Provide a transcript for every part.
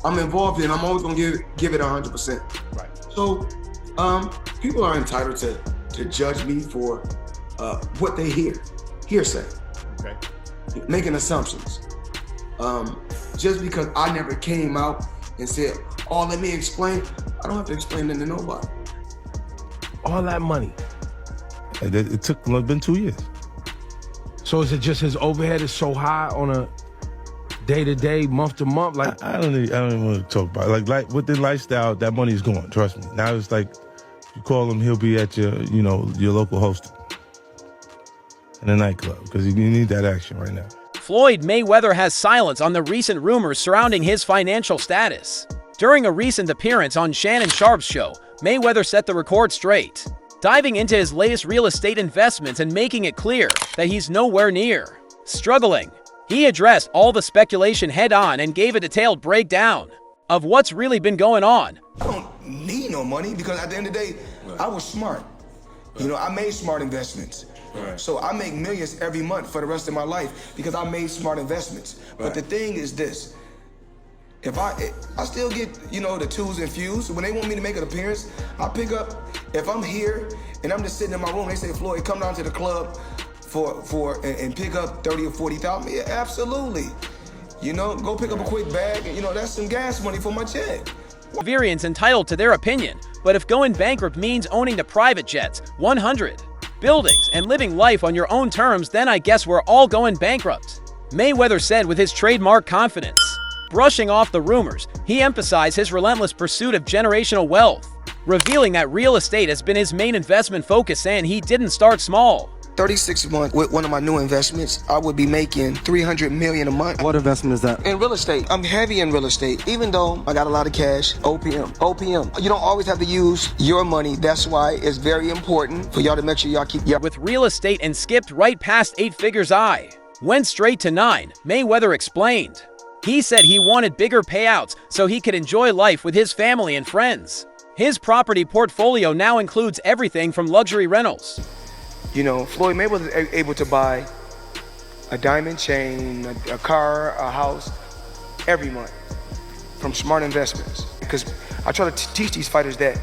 I'm involved in, I'm always gonna give it 100%. Right. So people are entitled to judge me for what they hearsay, Okay. making assumptions. Just because I never came out and said, "Oh, let me explain," I don't have to explain it to nobody. All that money. It took, it's been 2 years. So is it just his overhead is so high on a day-to-day, month-to-month? Like I don't even want to talk about it. Like with the lifestyle, that money's gone, trust me. Now it's like, you call him, he'll be at your local hosting in a nightclub, because you need that action right now. Floyd Mayweather has silence on the recent rumors surrounding his financial status. During a recent appearance on Shannon Sharpe's show, Mayweather set the record straight, diving into his latest real estate investments and making it clear that he's nowhere near struggling. He addressed all the speculation head-on and gave a detailed breakdown of what's really been going on. I don't need no money because at the end of the day, I was smart. I made smart investments. Right. So I make millions every month for the rest of my life because I made smart investments. Right. But the thing is this, if I still get, the twos and fews. When they want me to make an appearance, I pick up. If I'm here and I'm just sitting in my room, they say, "Floyd, come down to the club and pick up 30 or 40,000. Yeah, absolutely. Go pick up a quick bag and that's some gas money for my check. Variants entitled to their opinion, but if going bankrupt means owning the private jets, 100 buildings, and living life on your own terms, then I guess we're all going bankrupt, Mayweather said with his trademark confidence. Brushing off the rumors, he emphasized his relentless pursuit of generational wealth, revealing that real estate has been his main investment focus and he didn't start small. 36 months with one of my new investments, I would be making $300 million a month. What investment is that? In real estate. I'm heavy in real estate. Even though I got a lot of cash, OPM. You don't always have to use your money. That's why it's very important for y'all to make sure y'all keep with real estate and skipped right past 8 figures. I went straight to 9, Mayweather explained. He said he wanted bigger payouts so he could enjoy life with his family and friends. His property portfolio now includes everything from luxury rentals. Floyd Mayweather was able to buy a diamond chain, a car, a house every month from smart investments. Because I try to teach these fighters that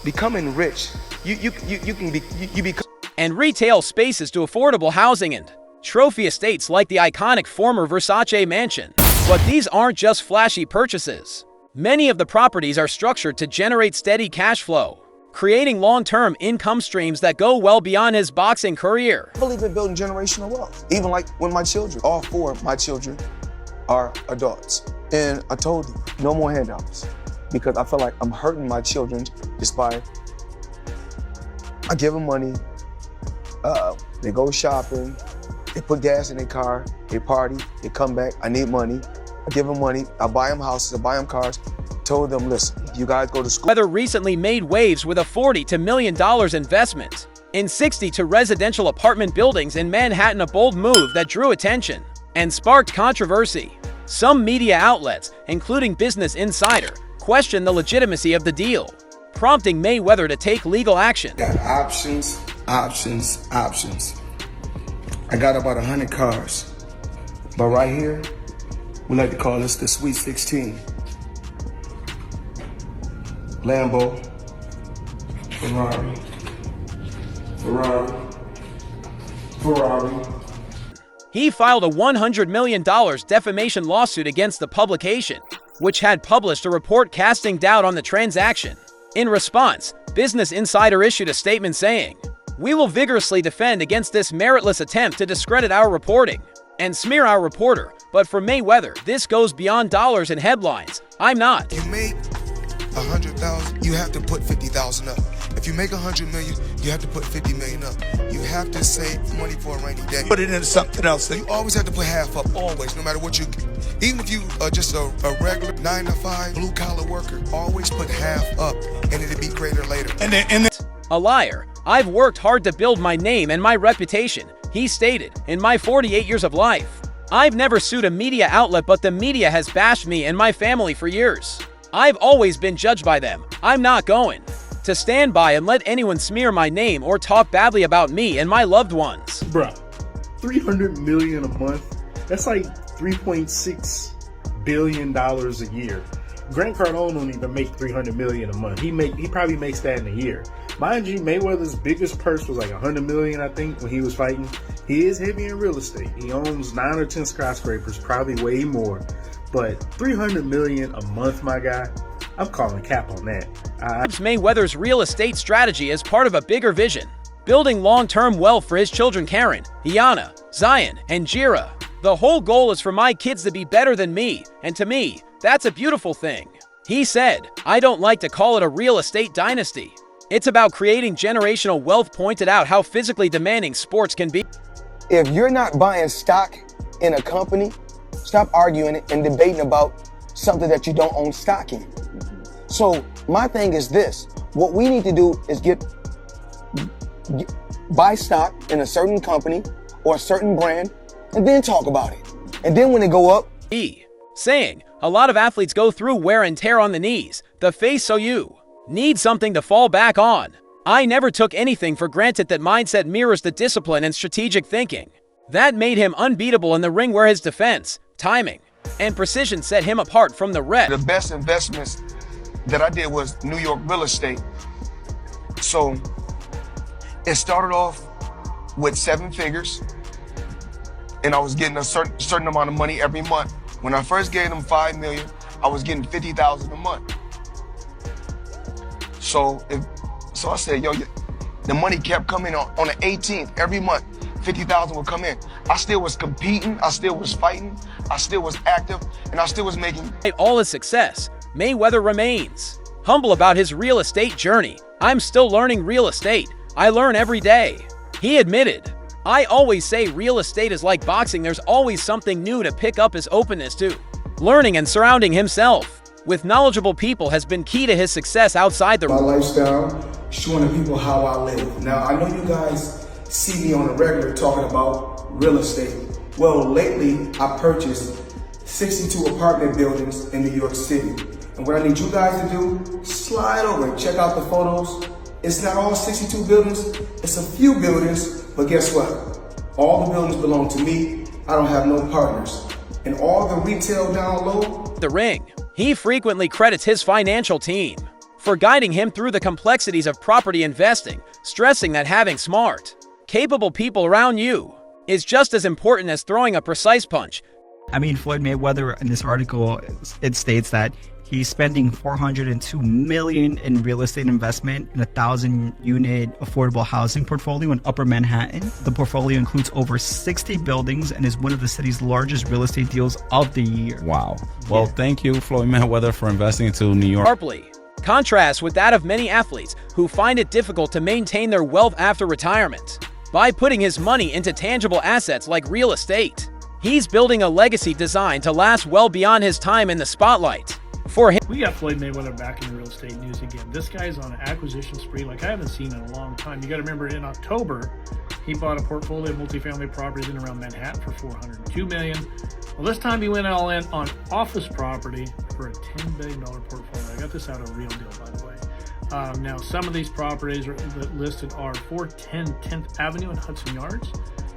becoming rich, you become. And retail spaces to affordable housing and trophy estates like the iconic former Versace mansion. But these aren't just flashy purchases. Many of the properties are structured to generate steady cash flow, creating long-term income streams that go well beyond his boxing career. I believe in building generational wealth. Even like when my children, all 4 of my children are adults. And I told them, no more handouts. Because I feel like I'm hurting my children just by, I give them money, they go shopping, they put gas in their car, they party, they come back, I need money. I give them money, I buy them houses, I buy them cars. Told them, listen, you guys go to school. Mayweather recently made waves with a $40 million investment in 62 residential apartment buildings in Manhattan, a bold move that drew attention and sparked controversy. Some media outlets, including Business Insider, questioned the legitimacy of the deal, prompting Mayweather to take legal action. Got options. I got about 100 cars, but right here, we like to call this the Sweet 16. Lambo, Ferrari. He filed a $100 million defamation lawsuit against the publication, which had published a report casting doubt on the transaction. In response, Business Insider issued a statement saying, "We will vigorously defend against this meritless attempt to discredit our reporting and smear our reporter, but for Mayweather, this goes beyond dollars and headlines. I'm not." You make 100,000, you have to put 50,000 up. If you make 100 million, you have to put 50 million up. You have to save money for a rainy day. Put it into something else. You always have to put half up, always, no matter what you, even if you are just a regular 9-to-5 blue collar worker, always put half up and it'll be greater later. A liar. "I've worked hard to build my name and my reputation," he stated, "in my 48 years of life. I've never sued a media outlet, but the media has bashed me and my family for years. I've always been judged by them. I'm not going to stand by and let anyone smear my name or talk badly about me and my loved ones." Bruh, $300 million a month, that's like $3.6 billion a year. Grant Cardone don't even make $300 million a month. He probably makes that in a year. Mind you, Mayweather's biggest purse was like $100 million, I think, when he was fighting. He is heavy in real estate. He owns 9 or 10 skyscrapers, probably way more. But $300 million a month, my guy, I'm calling cap on that. Mayweather's real estate strategy is part of a bigger vision, building long-term wealth for his children Karen, Iana, Zion, and Jira. The whole goal is for my kids to be better than me, and to me, that's a beautiful thing. He said, I don't like to call it a real estate dynasty. It's about creating generational wealth, pointed out how physically demanding sports can be. If you're not buying stock in a company, stop arguing and debating about something that you don't own stock in. So my thing is this, what we need to do is buy stock in a certain company or a certain brand and then talk about it. And then when they go up, saying, a lot of athletes go through wear and tear on the knees, the face, so you need something to fall back on. I never took anything for granted. That mindset mirrors the discipline and strategic thinking that made him unbeatable in the ring, where his defense, timing, and precision set him apart from the rest. The best investments that I did was New York real estate. So it started off with 7 figures, and I was getting a certain amount of money every month. When I first gave them $5 million, I was getting $50,000 a month. So I said, yo, the money kept coming on the 18th every month. 50,000 would come in. I still was competing, I still was fighting, I still was active, and I still was making. All his success, Mayweather remains humble about his real estate journey. I'm still learning real estate. I learn every day. He admitted, I always say real estate is like boxing. There's always something new to pick up. His openness to learning and surrounding himself with knowledgeable people has been key to his success outside the my lifestyle, showing the people how I live. Now, I know you guys see me on a regular talking about real estate. Well, lately, I purchased 62 apartment buildings in New York City. And what I need you guys to do, slide over and check out the photos. It's not all 62 buildings, it's a few buildings, but guess what? All the buildings belong to me. I don't have no partners. And all the retail down low, the ring. He frequently credits his financial team for guiding him through the complexities of property investing, stressing that having smart, capable people around you is just as important as throwing a precise punch. I mean, Floyd Mayweather, in this article, it states that he's spending $402 million in real estate investment in a 1,000-unit affordable housing portfolio in Upper Manhattan. The portfolio includes over 60 buildings and is one of the city's largest real estate deals of the year. Wow. Well, thank you, Floyd Mayweather, for investing into New York. Sharply contrasts with that of many athletes who find it difficult to maintain their wealth after retirement by putting his money into tangible assets like real estate. He's building a legacy designed to last well beyond his time in the spotlight. For him, we got Floyd Mayweather back in the real estate news again. This guy's on an acquisition spree like I haven't seen in a long time. You got to remember, in October, he bought a portfolio of multifamily properties in around Manhattan for $402 million. Well, this time he went all in on office property for a $10 billion portfolio. I got this out of Real Deal, by the way. Now, some of these properties listed are 410 10th Avenue and Hudson Yards.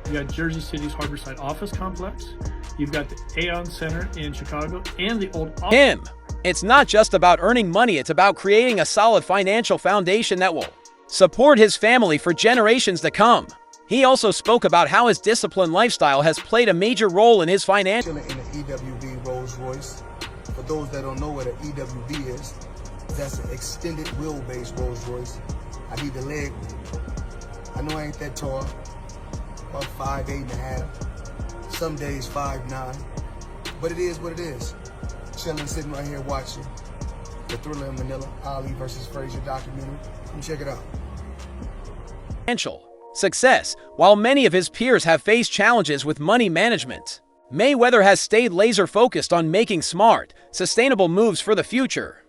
You got Jersey City's Harborside Office Complex. You've got the Aon Center in Chicago and the old him. It's not just about earning money, it's about creating a solid financial foundation that will support his family for generations to come. He also spoke about how his disciplined lifestyle has played a major role in his financial. in the EWB Rolls Royce. For those that don't know what an EWB is, that's an extended wheelbase Rolls Royce. I need the leg. I know I ain't that tall, about 5'8.5". Some days 5'9", but it is what it is. Chilling, sitting right here watching the Thriller in Manila, Ali versus Frazier documentary. Come check it out. Financial success. While many of his peers have faced challenges with money management, Mayweather has stayed laser focused on making smart, sustainable moves for the future.